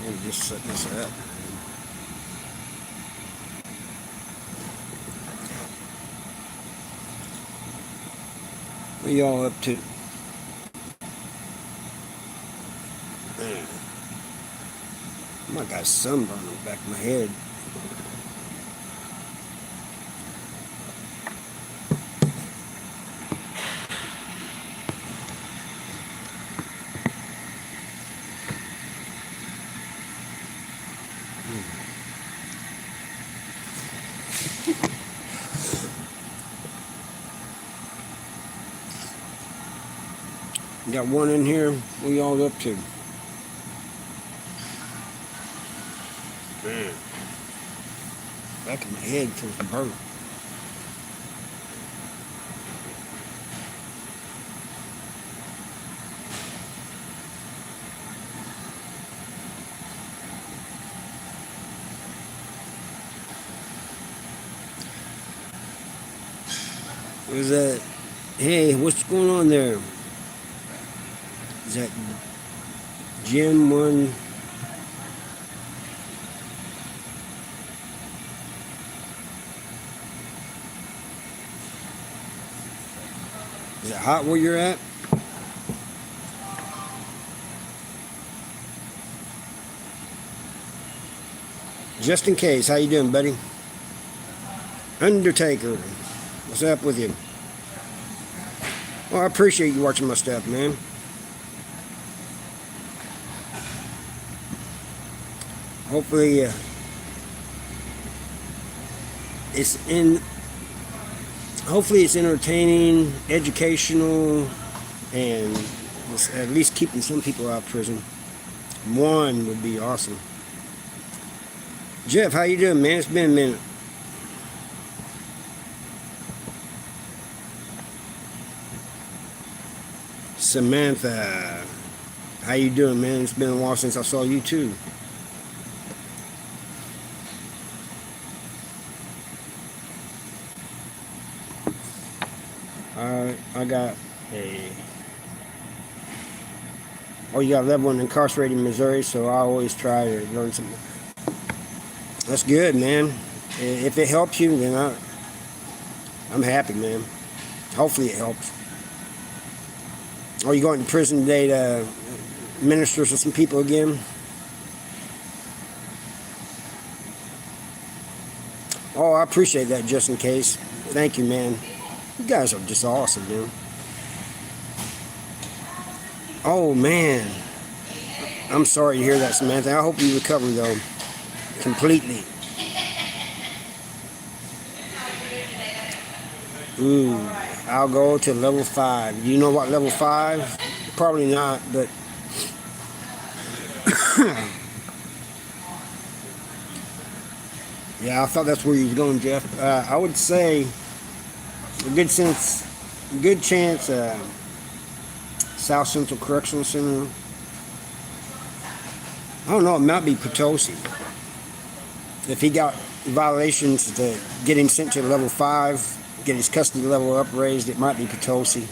And just set this up. What y'all up to? Man, I got sunburn on the back of my head. Got one in here. What y'all up to? Man, back of my head feels burnt. What is that? Hey, what's going on there? Is that Gym 1? Is it hot where you're at? Just in case, how you doing, buddy? Undertaker, what's up with you? Well, I appreciate you watching my stuff, man. Hopefully, hopefully it's entertaining, educational, and at least keeping some people out of prison. One would be awesome. Jeff, how you doing, man? It's been a minute. Samantha, how you doing, man? It's been a while since I saw you too. I got you got level 1 incarcerated in Missouri, so I always try to learn something. That's good, man. If it helps you, then I'm happy, man. Hopefully it helps. Are you going to prison today to minister to some people again? Oh, I appreciate that, just in case. Thank you, man. You guys are just awesome, dude. Oh, man. I'm sorry to hear that, Samantha. I hope you recover, though, completely. Ooh, I'll go to level 5. Do you know what level 5? Probably not, but... yeah, I thought that's where you was going, Jeff. I would say... a good chance, South Central Correctional Center. I don't know, it might be Potosi. If he got violations to get him sent to level 5, get his custody level upraised, it might be Potosi.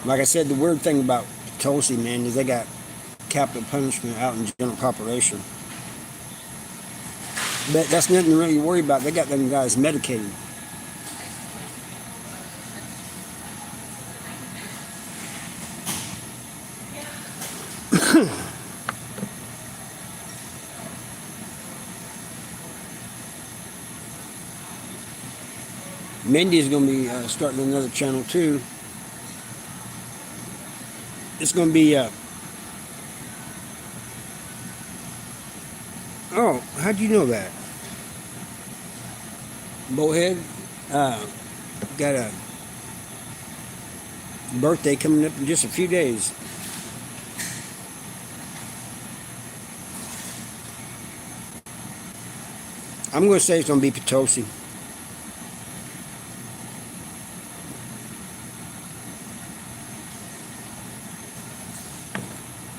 Like I said, the weird thing about Potosi, man, is they got capital punishment out in general population. But that's nothing to really worry about. They got them guys medicated. Mindy's going to be starting another channel too. It's going to be... oh, how'd you know that? Bowhead got a birthday coming up in just a few days. I'm going to say it's going to be Potosi.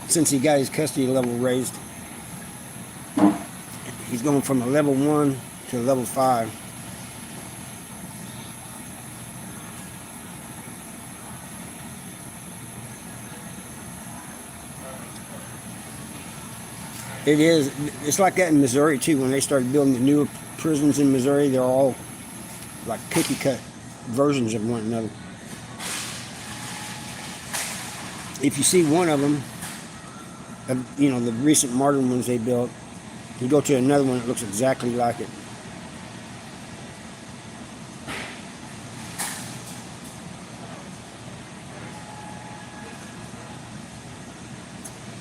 Since he got his custody level raised. He's going from a level 1 to a level 5. It is. It's like that in Missouri too. When they started building the newer prisons in Missouri, they're all like cookie cut versions of one another. If you see one of them, you know, the recent modern ones they built, you go to another one that looks exactly like it.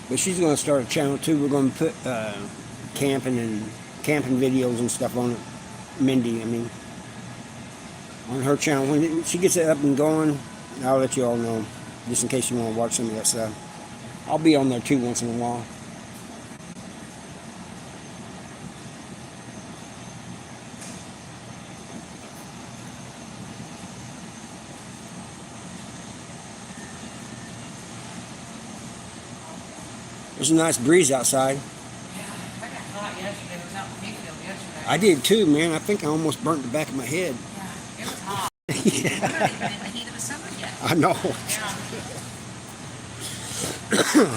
But she's going to start a channel too. We're going to put camping videos and stuff on it. Mindy, I mean, on her channel. When she gets it up and going, I'll let you all know, just in case you want to watch some of that stuff. I'll be on there too once in a while. There's a nice breeze outside. Yeah, I got hot yesterday. It was out in Hayfield yesterday. I did too, man. I think I almost burnt the back of my head. Yeah, it was hot. Yeah. We're not even in the heat of the summer yet. I know. Yeah.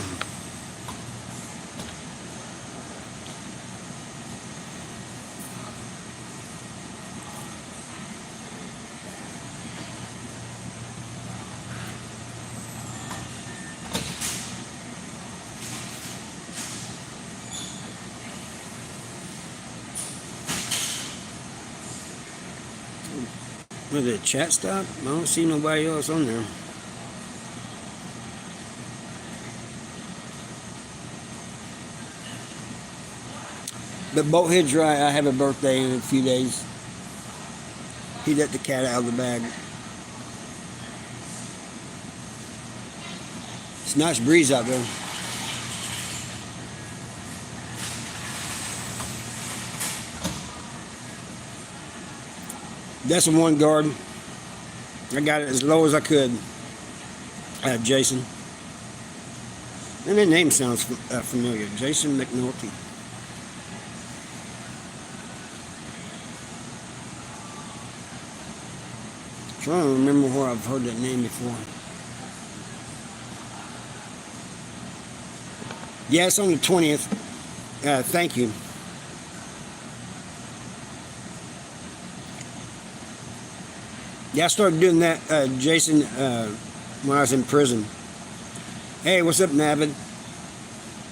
Was it chat stop? I don't see nobody else on there. But Boathead's right. I have a birthday in a few days. He let the cat out of the bag. It's a nice breeze out there. That's a one guard. I got it as low as I could. Jason. And that name sounds familiar. Jason McNulty. Trying to remember where I've heard that name before. Yeah, it's on the 20th. Thank you. Yeah, I started doing that, Jason, when I was in prison. Hey, what's up, Navid?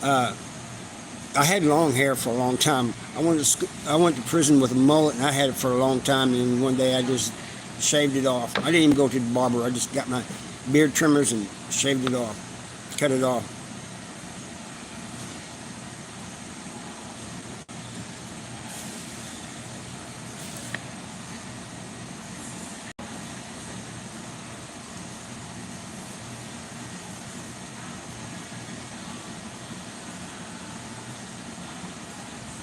I had long hair for a long time. I went to prison with a mullet, and I had it for a long time. And one day I just shaved it off. I didn't even go to the barber. I just got my beard trimmers and shaved it off, cut it off.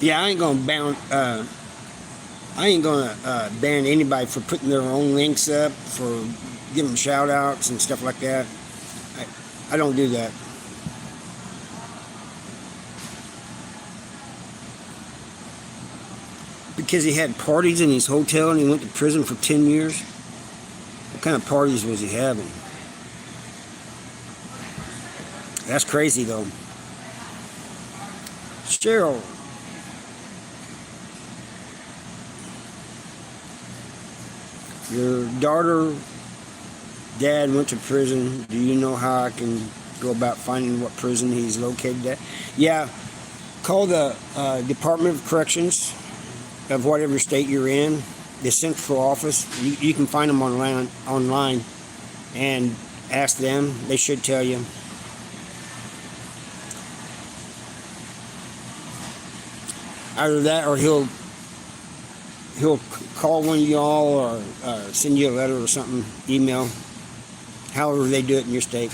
Yeah, I ain't gonna ban anybody for putting their own links up, for giving shout outs and stuff like that. I don't do that. Because he had parties in his hotel and he went to prison for 10 years. What kind of parties was he having? That's crazy though. Cheryl. Your daughter, dad went to prison. Do you know how I can go about finding what prison he's located at? Yeah, call the Department of Corrections of whatever state you're in, the central office. You can find them online and ask them. They should tell you. Either that or he'll call one of y'all or send you a letter or something, email, however they do it in your state.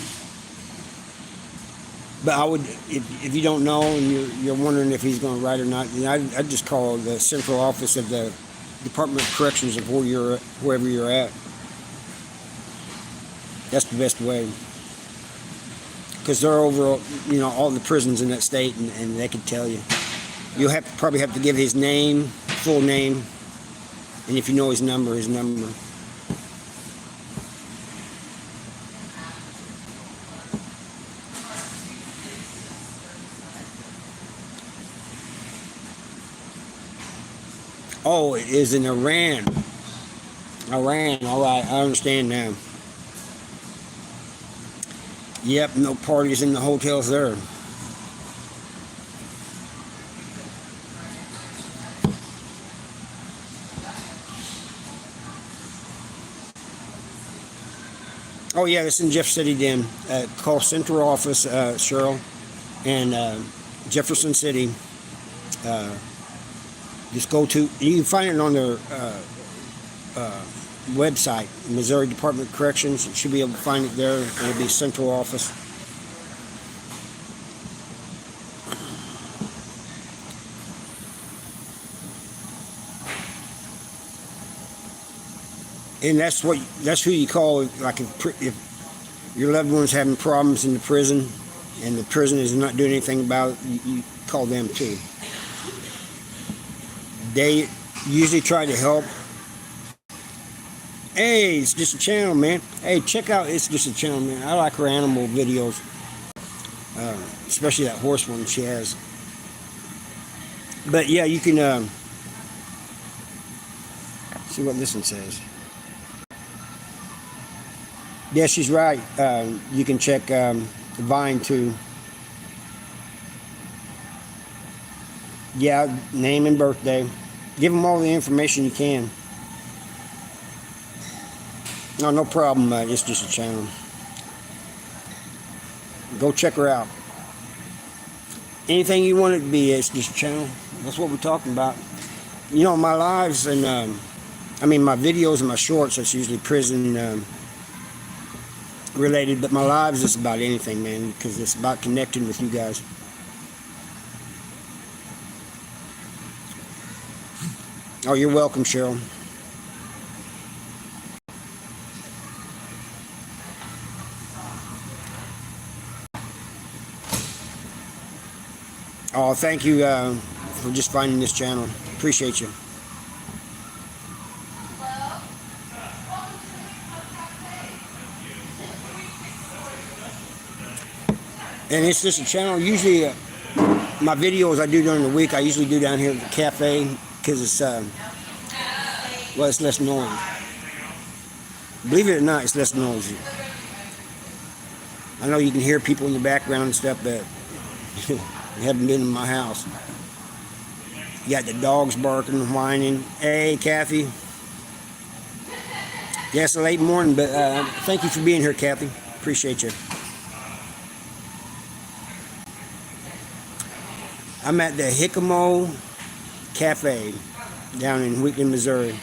But I would, if you don't know and you're wondering if he's going to write or not, then I'd just call the central office of the Department of Corrections of wherever you're at. That's the best way. Because they're over, all the prisons in that state, and they can tell you. You'll probably have to give his name, full name, and if you know his number, his number. Oh, it is in Iran. Iran. All right, I understand now. Yep, no parties in the hotels there. Oh yeah, it's in Jeff City then. Call central office, Cheryl, and Jefferson City. Uh, just go to, you can find it on their website, Missouri Department of Corrections. You should be able to find it there. It'll be central office. And that's who you call, like if your loved one's having problems in the prison and the prison is not doing anything about it, you call them too. They usually try to help. Hey, it's just a channel, man. Hey, check out It's Just a Channel, man. I like her animal videos, especially that horse one she has. But yeah, you can see what this one says. Yeah, she's right. You can check Vine too. Yeah, name and birthday. Give them all the information you can. No problem. It's Just a Channel. Go check her out. Anything you want it to be, It's Just a Channel. That's what we're talking about. You know, my lives and my videos and my shorts, that's usually prison related, but my lives is about anything, man, because it's about connecting with you guys. Oh, you're welcome, Cheryl. Oh, thank you for just finding this channel. Appreciate you. And It's Just a Channel. Usually, my videos I do during the week, I usually do down here at the cafe because it's it's less noisy. Believe it or not, it's less noisy. I know you can hear people in the background and stuff, but you haven't been in my house. You got the dogs barking and whining. Hey, Kathy. Yeah, it's a late morning, but thank you for being here, Kathy. Appreciate you. I'm at the Hickamo Cafe down in Wheatland, Missouri.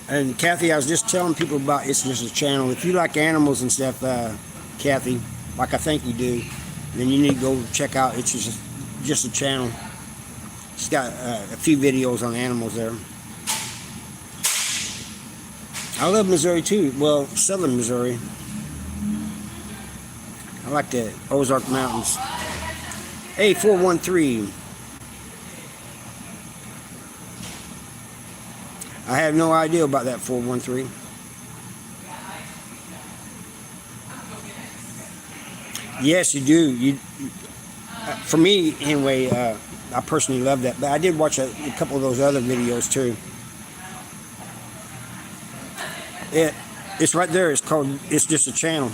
And Kathy, I was just telling people about It's Just a Channel. If you like animals and stuff, Kathy, like I think you do, then you need to go check out It's Just a Channel. She's got a few videos on animals there. I love Missouri too. Well, southern Missouri. I like the Ozark Mountains. Hey, 413. I have no idea about that 413. Yes, you do. For me, anyway, I personally love that. But I did watch a couple of those other videos too. It's right there. It's called It's Just a Channel.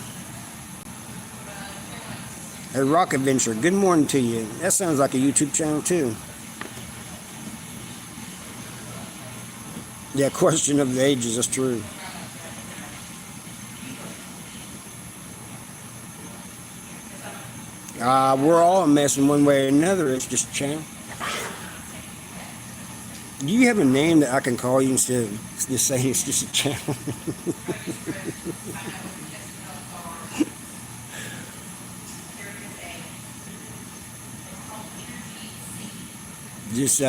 A Rock Adventure. Good morning to you. That sounds like a YouTube channel too. Yeah, question of the ages. That's true. We're all a mess in one way or another. It's just a channel. Do you have a name that I can call you instead of just saying it's just a channel? Just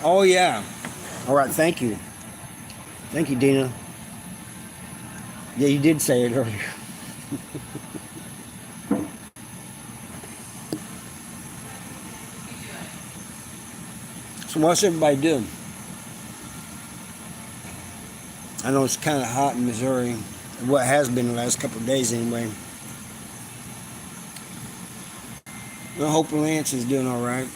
oh yeah. All right, thank you. Thank you, Dina. Yeah, you did say it earlier. So what's everybody doing? I know it's kind of hot in Missouri. What has been the last couple of days anyway. I hope Lance is doing all right.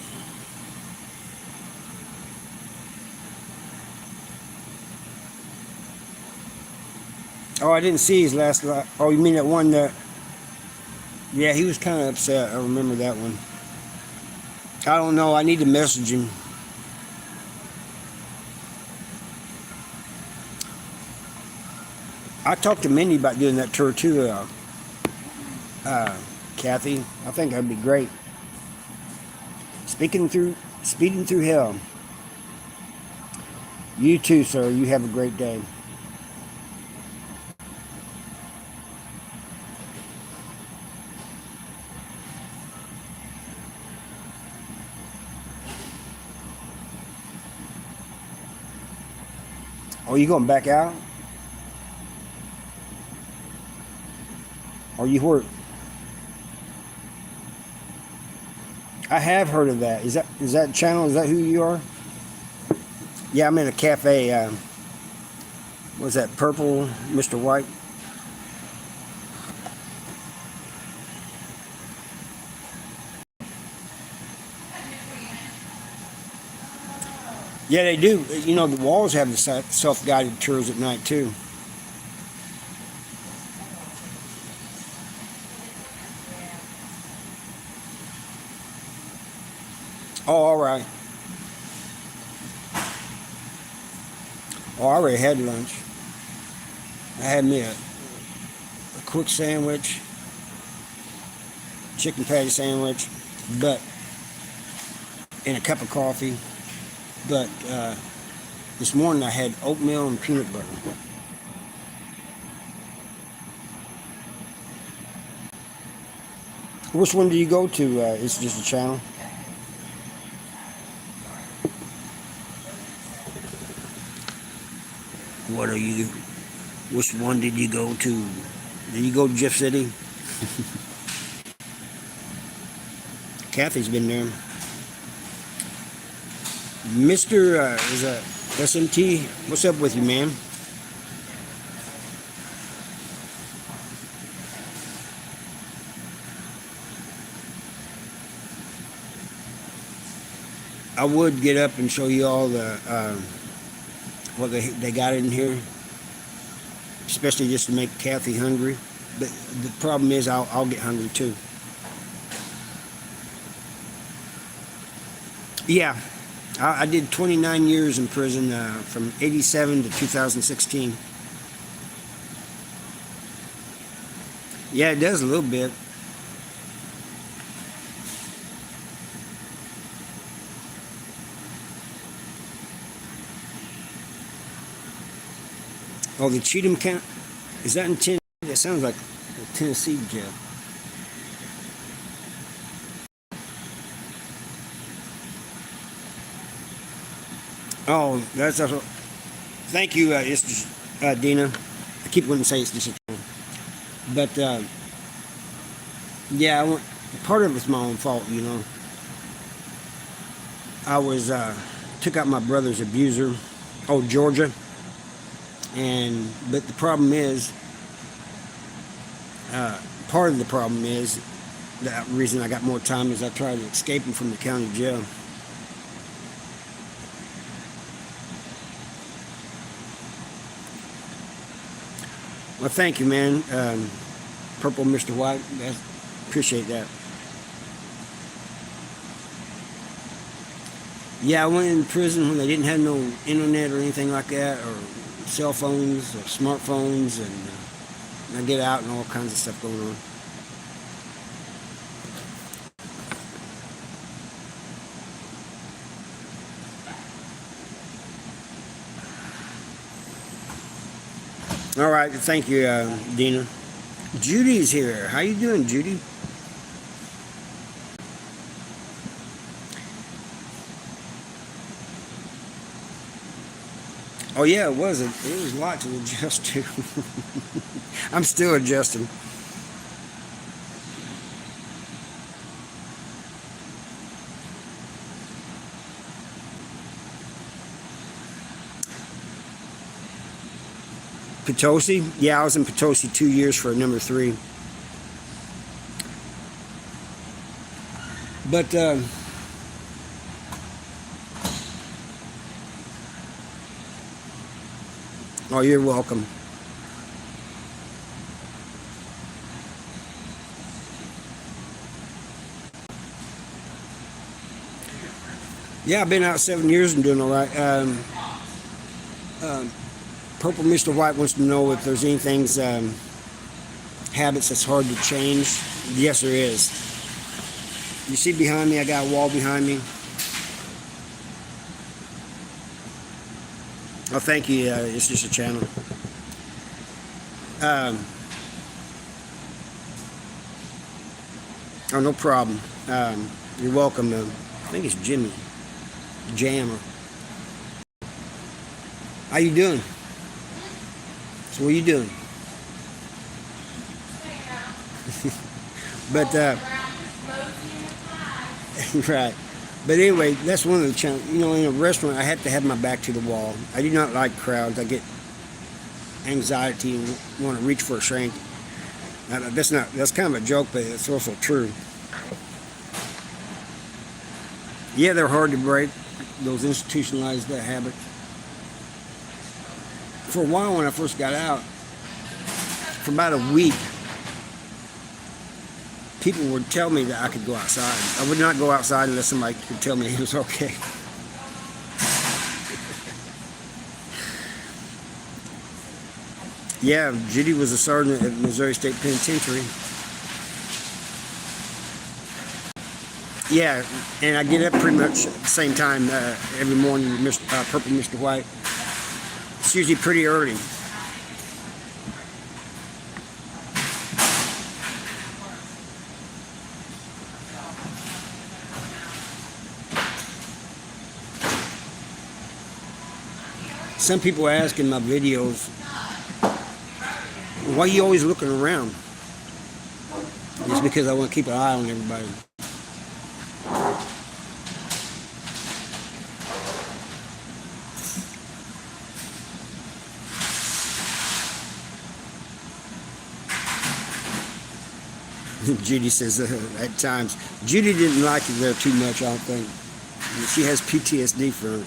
Oh, I didn't see his last. Oh, you mean that one that? Yeah, he was kind of upset. I remember that one. I don't know. I need to message him. I talked to Mindy about doing that tour too, Kathy. I think that'd be great. Speeding through hell. You too, sir. You have a great day. Oh, you going back out? Or you were? I have heard of that. Is that channel? Is that who you are? Yeah, I'm in a cafe. What's that? Purple, Mr. White. Yeah, they do. You know, the walls have the self-guided tours at night too. Oh, all right. Oh, I already had lunch. I had me a quick sandwich, chicken patty sandwich, but and a cup of coffee. But this morning I had oatmeal and peanut butter. Which one do you go to? It's just a channel. What are you? Which one did you go to? Did you go to Jeff City? Kathy's been there. Mr. Is a SMT. What's up with you, man? I would get up and show you all the what they got in here, especially just to make Kathy hungry. But the problem is, I'll get hungry too. Yeah, I did 29 years in prison from '87 to 2016. Yeah, it does a little bit. Oh, the Cheatham County. Is that in Tennessee? That sounds like a Tennessee jail. Oh, that's a. Thank you, Dina. I keep wanting to say it's just a. But yeah, part of it's my own fault, you know. I was took out my brother's abuser. Oh, Georgia. But the problem is, part of the problem is, the reason I got more time is I tried to escape him from the county jail. Well, thank you, man. Purple Mr. White, I appreciate that. Yeah, I went in prison when they didn't have no internet or anything like that, or cell phones or smartphones, and I get out and all kinds of stuff going on. All right, thank you, Dina. Judy's here. How you doing, Judy? Oh yeah, it was a lot to adjust to. I'm still adjusting. Potosi? Yeah, I was in Potosi 2 years for number 3. But oh, you're welcome. Yeah, I've been out 7 years and doing all right. Purple Mr. White wants to know if there's anything, habits that's hard to change. Yes, there is. You see behind me, I got a wall behind me. Oh, thank you. It's just a channel. Oh, no problem. You're welcome. I think it's Jimmy Jammer. How you doing? So what are you doing? But right. But anyway, that's one of the challenges. You know, in a restaurant, I have to have my back to the wall. I do not like crowds. I get anxiety and want to reach for a shank. That's kind of a joke, but it's also true. Yeah, they're hard to break, those institutionalized habits. For a while, when I first got out, for about a week, people would tell me that I could go outside. I would not go outside unless somebody could tell me it was okay. Yeah, Judy was a sergeant at Missouri State Penitentiary. Yeah, and I get up pretty much at the same time every morning with Purple Mr. White. It's usually pretty early. Some people ask in my videos, why are you always looking around? It's because I want to keep an eye on everybody. Judy says at times. Judy didn't like it there too much, I don't think. She has PTSD for it.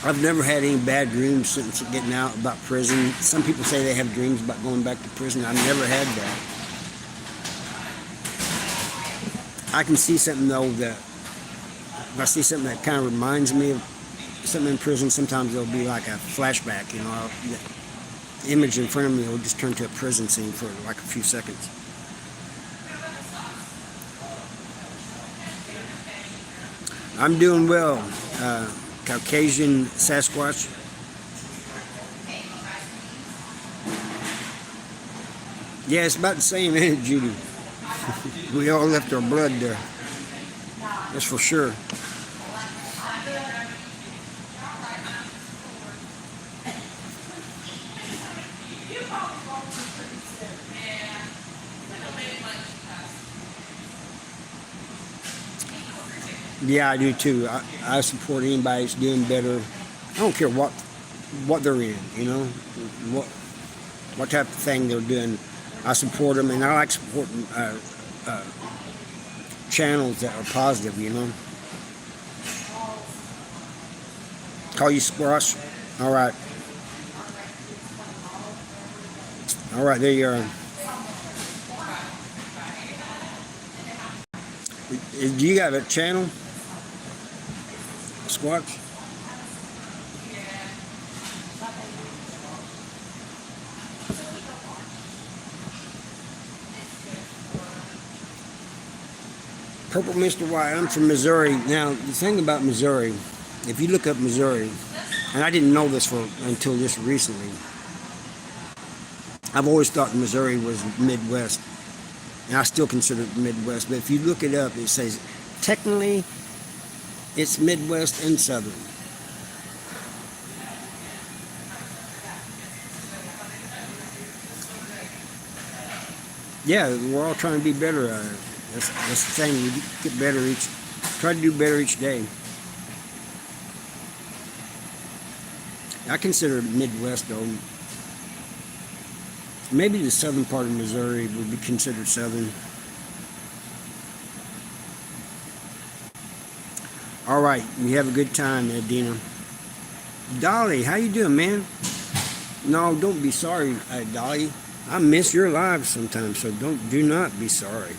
I've never had any bad dreams since getting out about prison. Some people say they have dreams about going back to prison. I've never had that. I can see something though that if I see something that kind of reminds me of something in prison, sometimes it'll be like a flashback, you know. The image in front of me will just turn to a prison scene for like a few seconds. I'm doing well. Caucasian Sasquatch. Yeah, it's about the same, ain't it, Judy? We all left our blood there. That's for sure. Yeah, I do too. I support anybody that's doing better. I don't care what they're in, you know, what type of thing they're doing. I support them, and I like supporting channels that are positive, you know. Call you Squash? All right. All right, there you are. Do you got a channel? Squatch? Purple Mr. White, I'm from Missouri. Now, the thing about Missouri, if you look up Missouri, and I didn't know this until just recently, I've always thought Missouri was Midwest, and I still consider it Midwest, but if you look it up, it says, technically, it's Midwest and Southern. Yeah, we're all trying to be better. That's the thing. We get better try to do better each day. I consider Midwest though. Maybe the southern part of Missouri would be considered southern. All right, we have a good time, Dina. Dolly, how you doing, man? No, don't be sorry, Dolly. I miss your lives sometimes, so do not be sorry.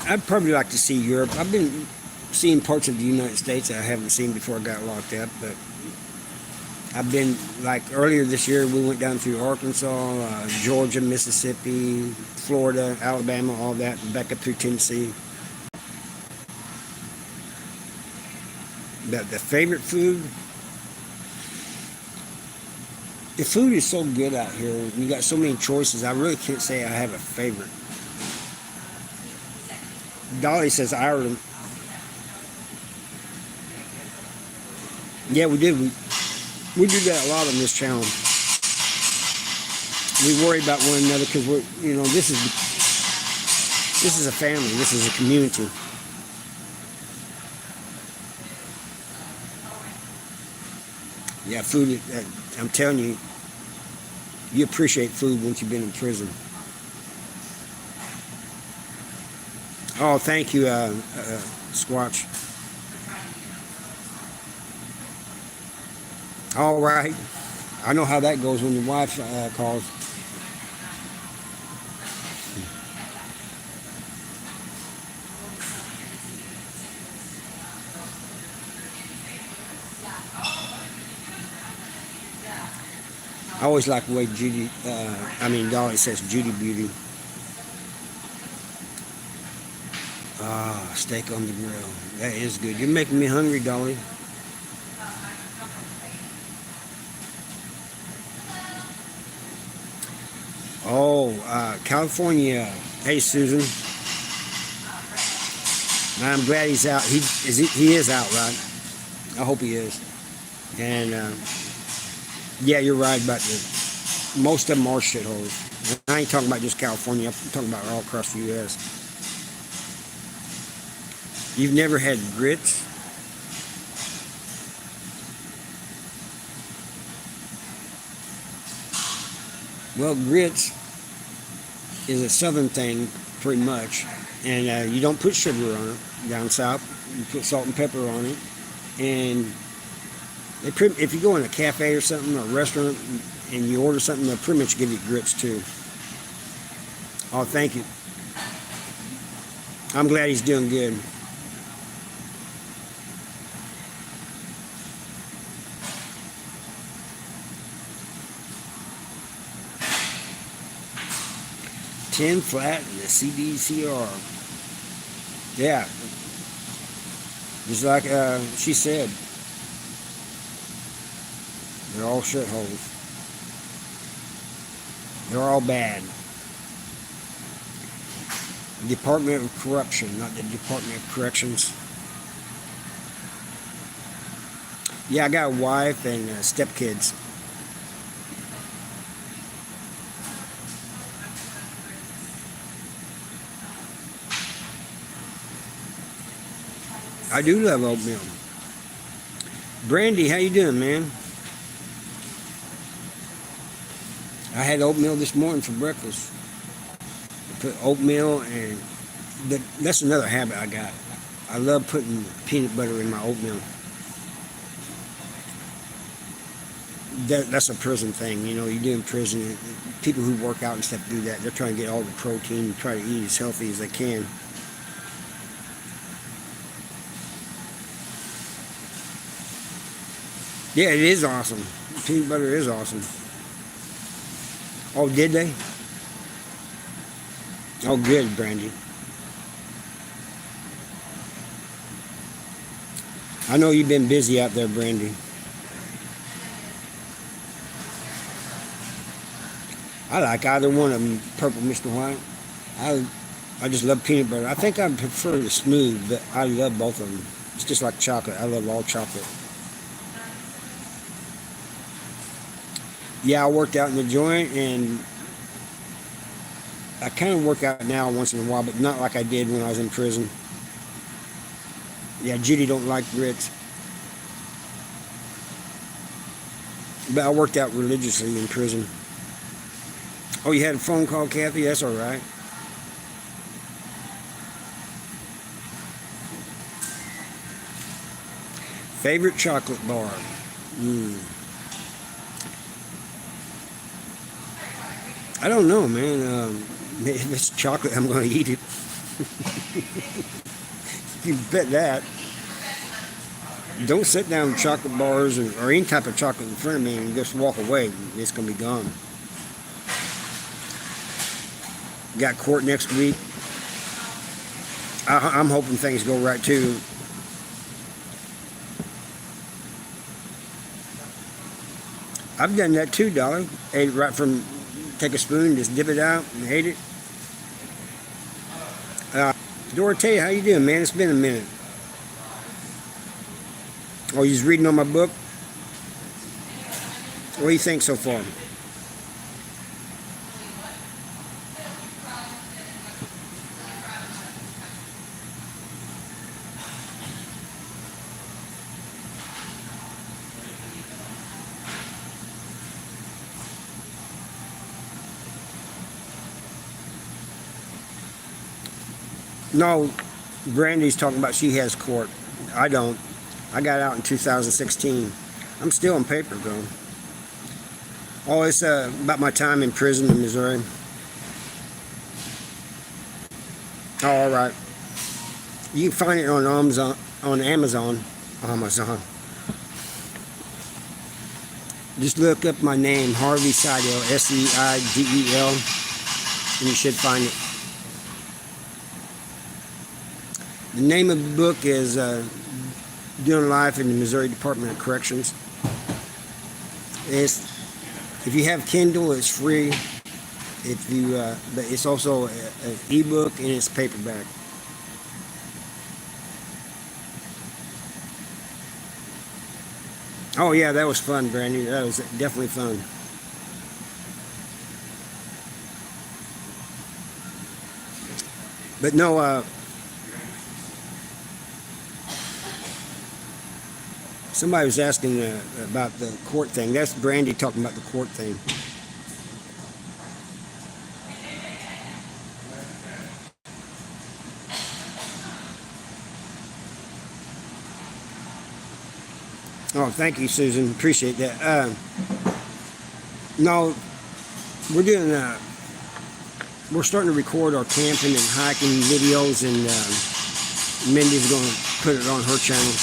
I'd probably like to see Europe. I've been seeing parts of the United States that I haven't seen before I got locked up, but I've been, like earlier this year, we went down through Arkansas, Georgia, Mississippi, Florida, Alabama, all that, and back up through Tennessee. The favorite food? The food is so good out here. You got so many choices. I really can't say I have a favorite. Dolly says Ireland. Yeah, we do. We do that a lot on this channel. We worry about one another because this is a family. This is a community. Yeah, food. I'm telling you, you appreciate food once you've been in prison. Oh, thank you, Squatch. All right. I know how that goes when your wife calls. I always like the way Dolly says Judy Beauty. Ah, steak on the grill. That is good. You're making me hungry, Dolly. Oh, California. Hey, Susan. I'm glad he's out. He is out, right? I hope he is. And yeah, you're right about most of them are shitholes. I ain't talking about just California. I'm talking about all across the U.S. You've never had grits? Well, grits is a southern thing, pretty much. And you don't put sugar on it down south. You put salt and pepper on it. And if you go in a cafe or something, or a restaurant, and you order something, they'll pretty much give you grits too. Oh, thank you. I'm glad he's doing good. Tin flat and the CDCR. Yeah. Just like she said. They're all shitholes. They're all bad. Department of Corruption, not the Department of Corrections. Yeah, I got a wife and stepkids. I do love oatmeal. Brandy, how you doing, man? I had oatmeal this morning for breakfast. I put oatmeal and that's another habit I got. I love putting peanut butter in my oatmeal. That's a prison thing, you do in prison. People who work out and stuff do that. They're trying to get all the protein and try to eat as healthy as they can. Yeah, it is awesome. Peanut butter is awesome. Oh, did they? Oh, good, Brandy. I know you've been busy out there, Brandy. I like either one of them, Purple Mr. White. I just love peanut butter. I think I prefer the smooth, but I love both of them. It's just like chocolate. I love all chocolate. Yeah, I worked out in the joint, and I kind of work out now once in a while, but not like I did when I was in prison. Yeah, Judy don't like grits. But I worked out religiously in prison. Oh, you had a phone call, Kathy? That's all right. Favorite chocolate bar? I don't know, man. If it's chocolate, I'm going to eat it. You bet that. Don't sit down with chocolate bars or any type of chocolate in front of me and just walk away. It's going to be gone. Got court next week. I'm hoping things go right too. I've done that too, darling. Ate it right from, take a spoon, just dip it out and ate it. Dorothea, how you doing, man? It's been a minute. Oh, you just reading on my book? What do you think so far? No, Brandy's talking about she has court. I don't. I got out in 2016. I'm still on paper, though. Oh, it's about my time in prison in Missouri. Oh, all right. You can find it on Amazon. Amazon. Just look up my name, Harvey Seidel, Seidel, and you should find it. The name of the book is Doing Life in the Missouri Department of Corrections. If you have Kindle, it's free. But it's also an ebook and it's paperback. Oh yeah, that was fun, Brandy. That was definitely fun. But no, somebody was asking about the court thing. That's Brandy talking about the court thing. Oh, thank you, Susan. Appreciate that. No, we're starting to record our camping and hiking videos, and Mindy's going to put it on her channel.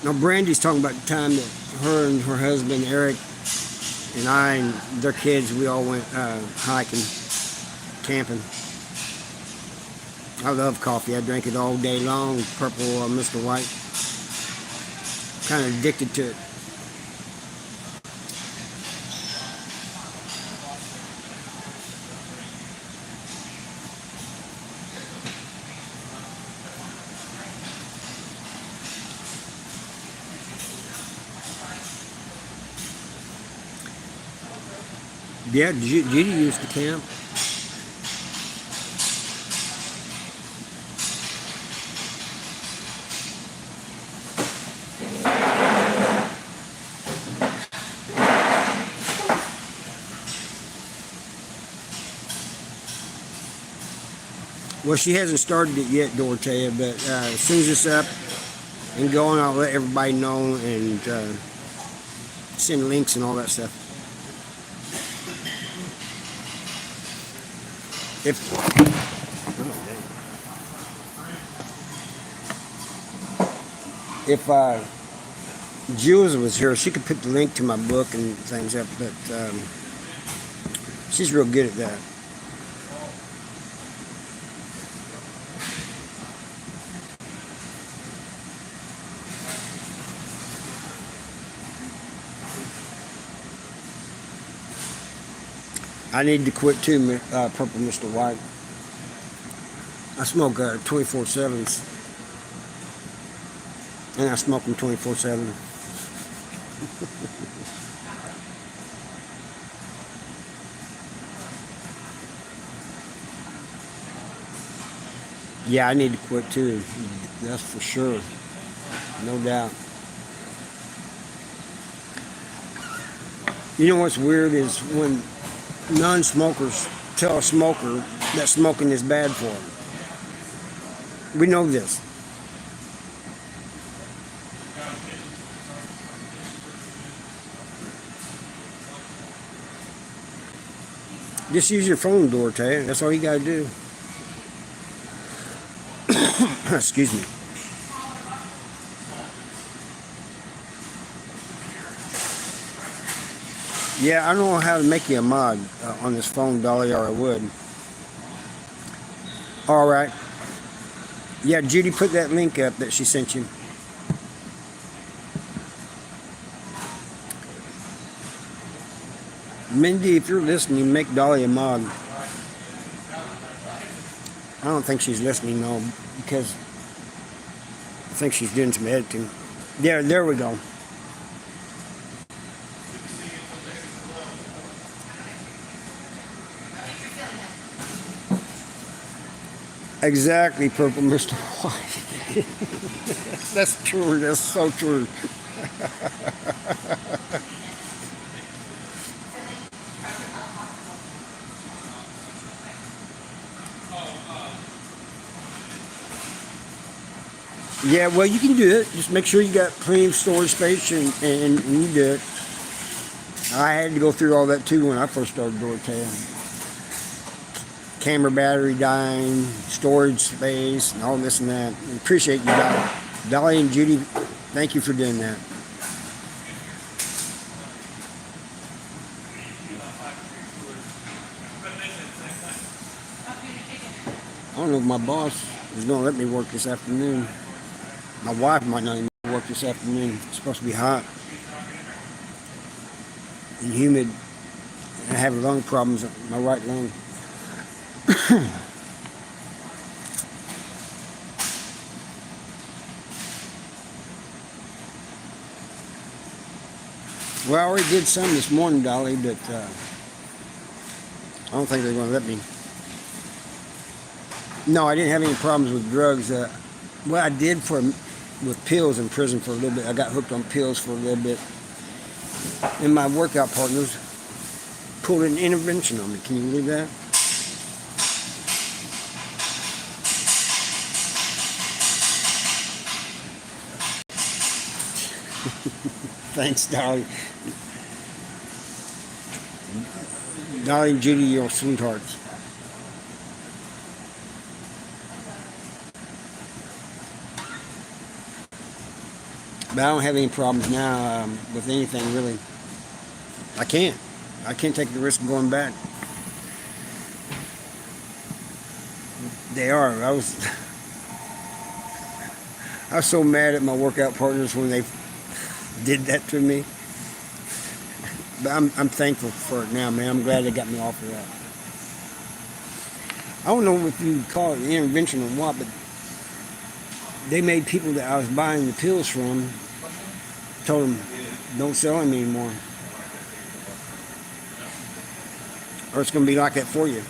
Now, Brandy's talking about the time that her and her husband, Eric, and I and their kids, we all went hiking, camping. I love coffee. I drink it all day long, purple Mr. White. Kind of addicted to it. Yeah, Judy used to camp. Well, she hasn't started it yet, Dorothea, but as soon as it's up and going, I'll let everybody know and send links and all that stuff. If Jules was here, she could put the link to my book and things up, but she's real good at that. I need to quit too, Purple Mr. White. I smoke 24/7s, and I smoke them 24/7. Yeah, I need to quit too. That's for sure, no doubt. You know what's weird is when non-smokers tell a smoker that smoking is bad for them. We know this. Just use your phone, Dorothea. That's all you gotta do. Excuse me. Yeah, I don't know how to make you a mod on this phone, Dolly, or I would. All right. Yeah, Judy put that link up that she sent you. Mindy, if you're listening, make Dolly a mod. I don't think she's listening, though, because I think she's doing some editing. There we go. Exactly, Purple Mr. White. That's true. That's so true. Yeah, well, you can do it. Just make sure you got plenty of storage space and you do it. I had to go through all that too when I first started Dorothea. Camera battery dying, storage space, and all this and that. I appreciate you, Dolly. Dolly and Judy, thank you for doing that. I don't know if my boss is going to let me work this afternoon. My wife might not even work this afternoon. It's supposed to be hot and humid. I have lung problems in my right lung. Well, I already did some this morning, Dolly, but I don't think they're going to let me. No, I didn't have any problems with drugs. Well, I did with pills in prison for a little bit. I got hooked on pills for a little bit. And my workout partners pulled an intervention on me. Can you believe that? Thanks, Dolly. Dolly and Judy, you're sweethearts. But I don't have any problems now with anything, really. I can't take the risk of going back. They are. I was so mad at my workout partners when they did that to me. But I'm thankful for it now, man. I'm glad they got me off of that. I don't know if you call it an intervention or what, but they made people that I was buying the pills from, told them, don't sell them anymore. Or it's going to be like that for you.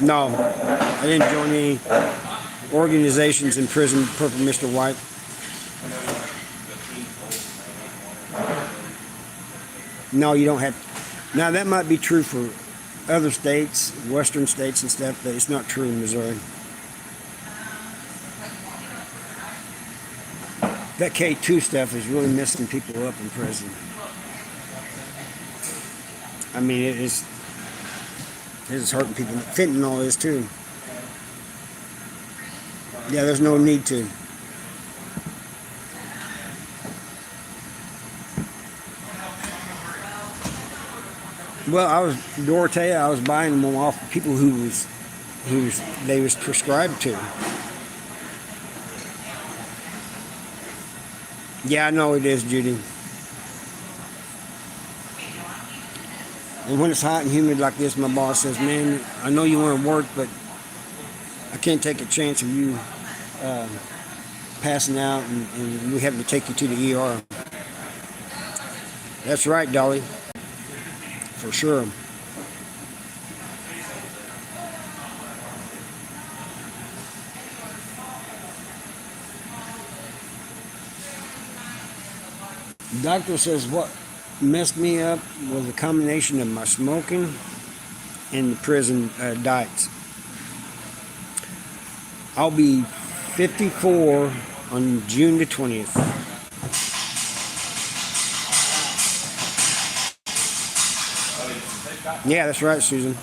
No, I didn't join any organizations in prison, Purple Mr. White. No, you don't have. Now, that might be true for other states, western states and stuff, but it's not true in Missouri. That K2 stuff is really messing people up in prison. I mean, it is hurting people. Fentanyl is too. Yeah, there's no need to. Well, Dorothea, I was buying them off people who they was prescribed to. Yeah, I know it is, Judy. And when it's hot and humid like this, my boss says, man, I know you want to work, but I can't take a chance of you passing out and we having to take you to the ER. That's right, Dolly. For sure. The doctor says what messed me up was a combination of my smoking and the prison diets. I'll be 54 on June the 20th. Yeah, that's right, Susan.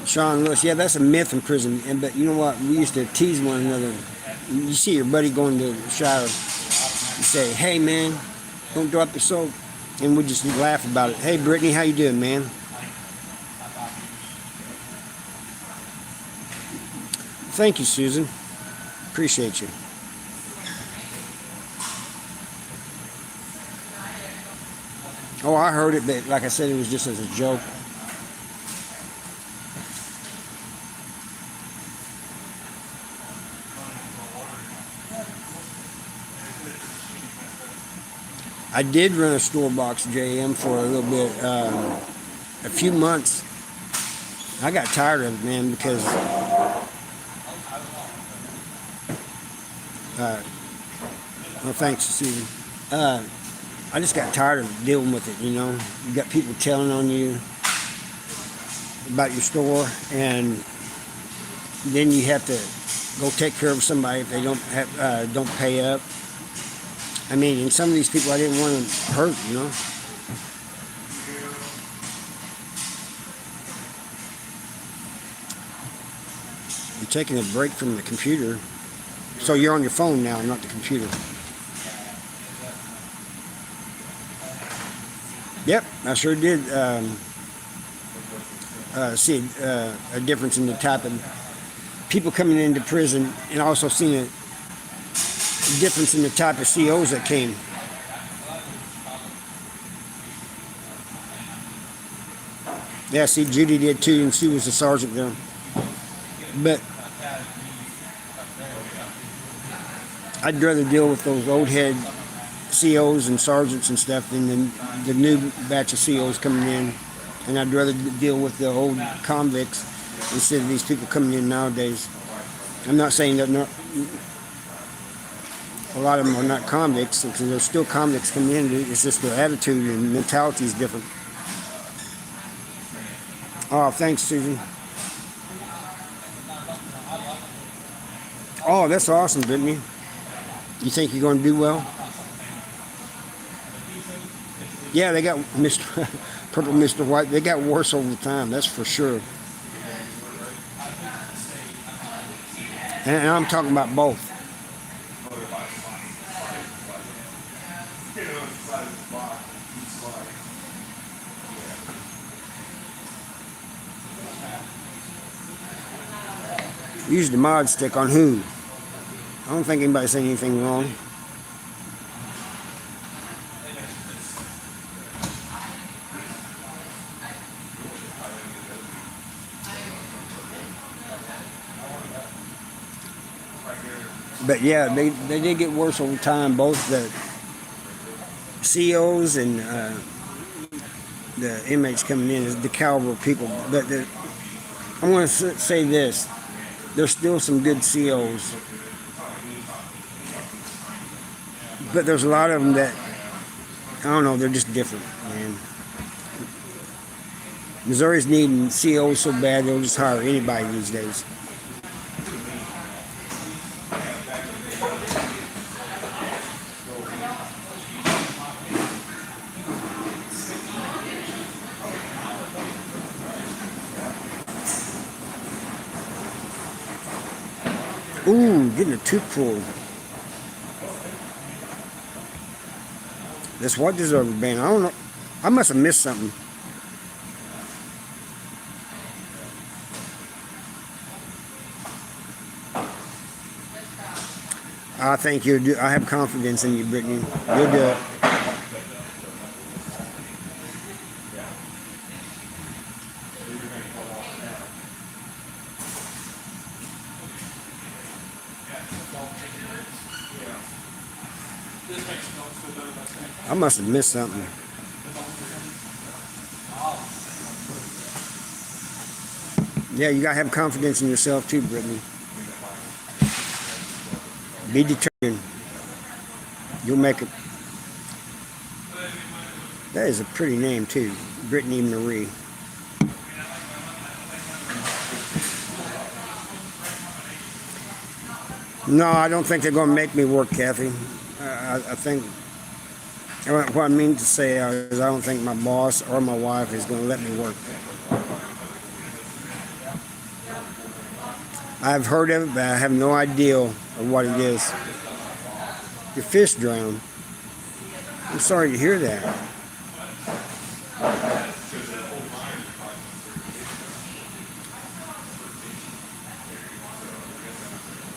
Sean Lewis, yeah, that's a myth in prison. But you know what? We used to tease one another. You see your buddy going to the shower, you say, "Hey, man, don't drop the soap," and we just laugh about it. "Hey, Brittany, how you doing, man?" Thank you, Susan. Appreciate you. Oh, I heard it, but like I said, it was just as a joke. I did run a store box JM for a little bit, a few months. I got tired of it, man, because well, thanks, Susan. I just got tired of dealing with it, you know. You got people telling on you about your store, and then you have to go take care of somebody if they don't pay up. I mean, and some of these people I didn't want to hurt, you know. I'm taking a break from the computer. So you're on your phone now, not the computer. Yep, I sure did see a difference in the type of people coming into prison, and also seen a difference in the type of COs that came. Yeah, see, Judy did too, and she was a sergeant there. But I'd rather deal with those old head COs and sergeants and stuff than the new batch of COs coming in. And I'd rather deal with the old convicts instead of these people coming in nowadays. I'm not saying that a lot of them are not convicts, because there's still convicts coming in. It's just their attitude and mentality is different. Oh, thanks, Susan. Oh, that's awesome, Brittany. You think you're going to do well? Yeah, they got Mr. Purple Mr. White. They got worse over time, that's for sure. And I'm talking about both. Use the mod stick on who? I don't think anybody's saying anything wrong. But yeah, they did get worse over time, both the COs and the inmates coming in, the caliber of people. But I'm going to say this. There's still some good COs. But there's a lot of them that, I don't know, they're just different, man. Missouri's needing COs so bad, they'll just hire anybody these days. Ooh, getting a tooth pulled. That's what deserves a ban. I don't know. I must have missed something. I think you'll do. I have confidence in you, Brittany. You'll do it. I must have missed something. Yeah, you gotta have confidence in yourself too, Brittany. Be determined. You'll make it. That is a pretty name too, Brittany Marie. No, I don't think they're gonna make me work, Kathy. I think what I mean to say is I don't think my boss or my wife is gonna let me work. I've heard of it, but I have no idea of what it is. Your fish drowned. I'm sorry to hear that.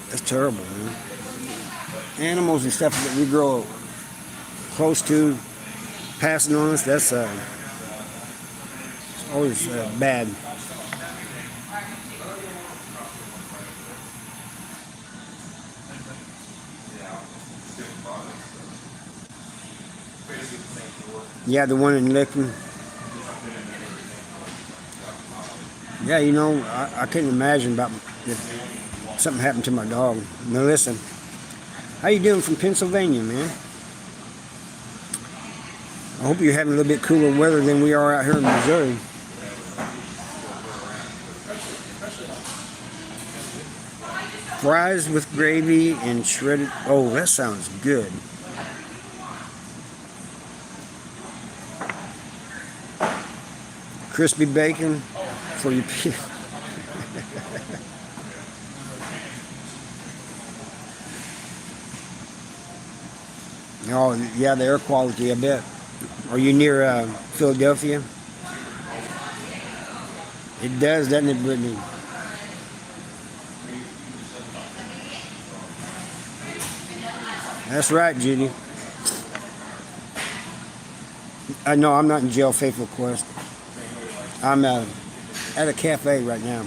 That's terrible, man. Animals and stuff that we grow close to, passing on us, that's always bad. Yeah, the one in Licking. Yeah, you know, I couldn't imagine about if something happened to my dog. Melissa, how you doing from Pennsylvania, man? I hope you're having a little bit cooler weather than we are out here in Missouri. Fries with gravy and shredded. Oh, that sounds good. Crispy bacon for your Oh, yeah, the air quality, I bet. Are you near Philadelphia? It does, doesn't it, Brittany? That's right, Judy. No, I'm not in jail, Faithful Quest. I'm at a cafe right now.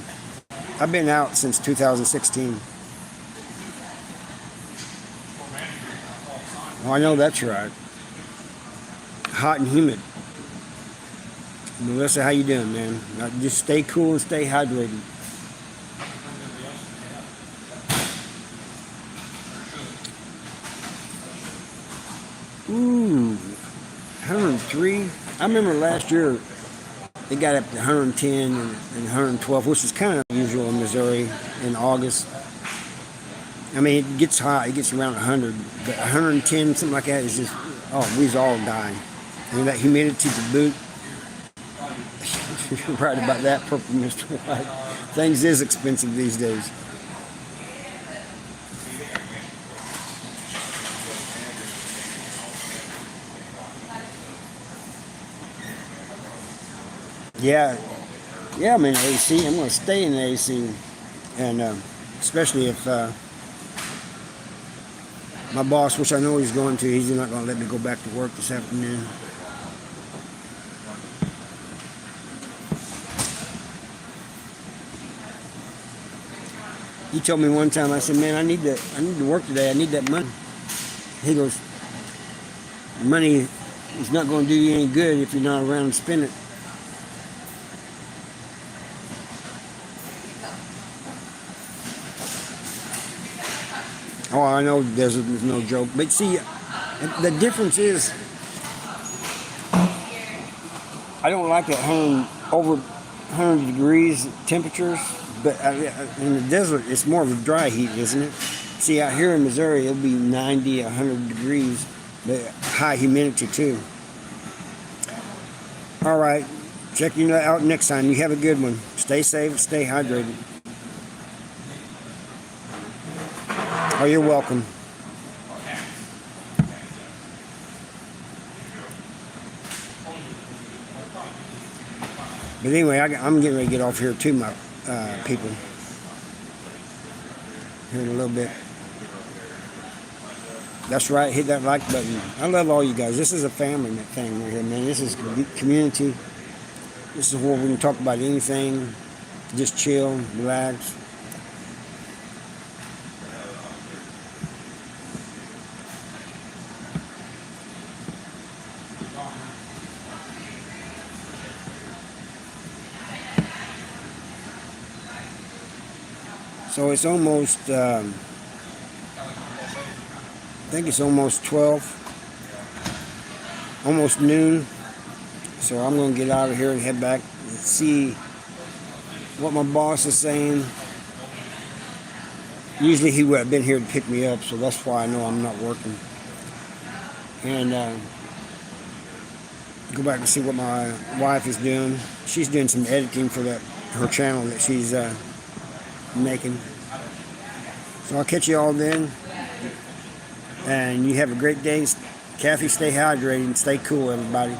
I've been out since 2016. Oh, I know that's right. Hot and humid. Melissa, how you doing, man? Just stay cool and stay hydrated. Ooh, 103. I remember last year it got up to 110 and 112, which is kind of unusual in Missouri in August. I mean, it gets hot. It gets around 100, but 110, something like that, is just, oh, we's all dying. And that humidity to boot. You're right about that, Purple Mr. White. Things is expensive these days. Yeah, I'm in AC. I'm going to stay in the AC, and especially if my boss, which I know he's going to, he's not going to let me go back to work this afternoon. He told me one time, I said, man, I need to work today. I need that money. He goes, money is not going to do you any good if you're not around to spend it. Oh, I know there's no joke. But see, the difference is, I don't like it over 100 degrees temperatures, but in the desert, it's more of a dry heat, isn't it? See, out here in Missouri, it'll be 90, 100 degrees, but high humidity too. All right, check you out next time. You have a good one. Stay safe, stay hydrated. Oh, you're welcome. But anyway, I'm getting ready to get off here too, my people. Here in a little bit. That's right, hit that like button. I love all you guys. This is a family thing right here, man. This is community. This is where we can talk about anything. Just chill, relax. So it's almost, I think it's almost 12, almost noon. So I'm going to get out of here and head back and see what my boss is saying. Usually he would have been here to pick me up, so that's why I know I'm not working. And go back and see what my wife is doing. She's doing some editing for her channel that she's making. So I'll catch you all then. And you have a great day. Kathy, stay hydrated and stay cool, everybody.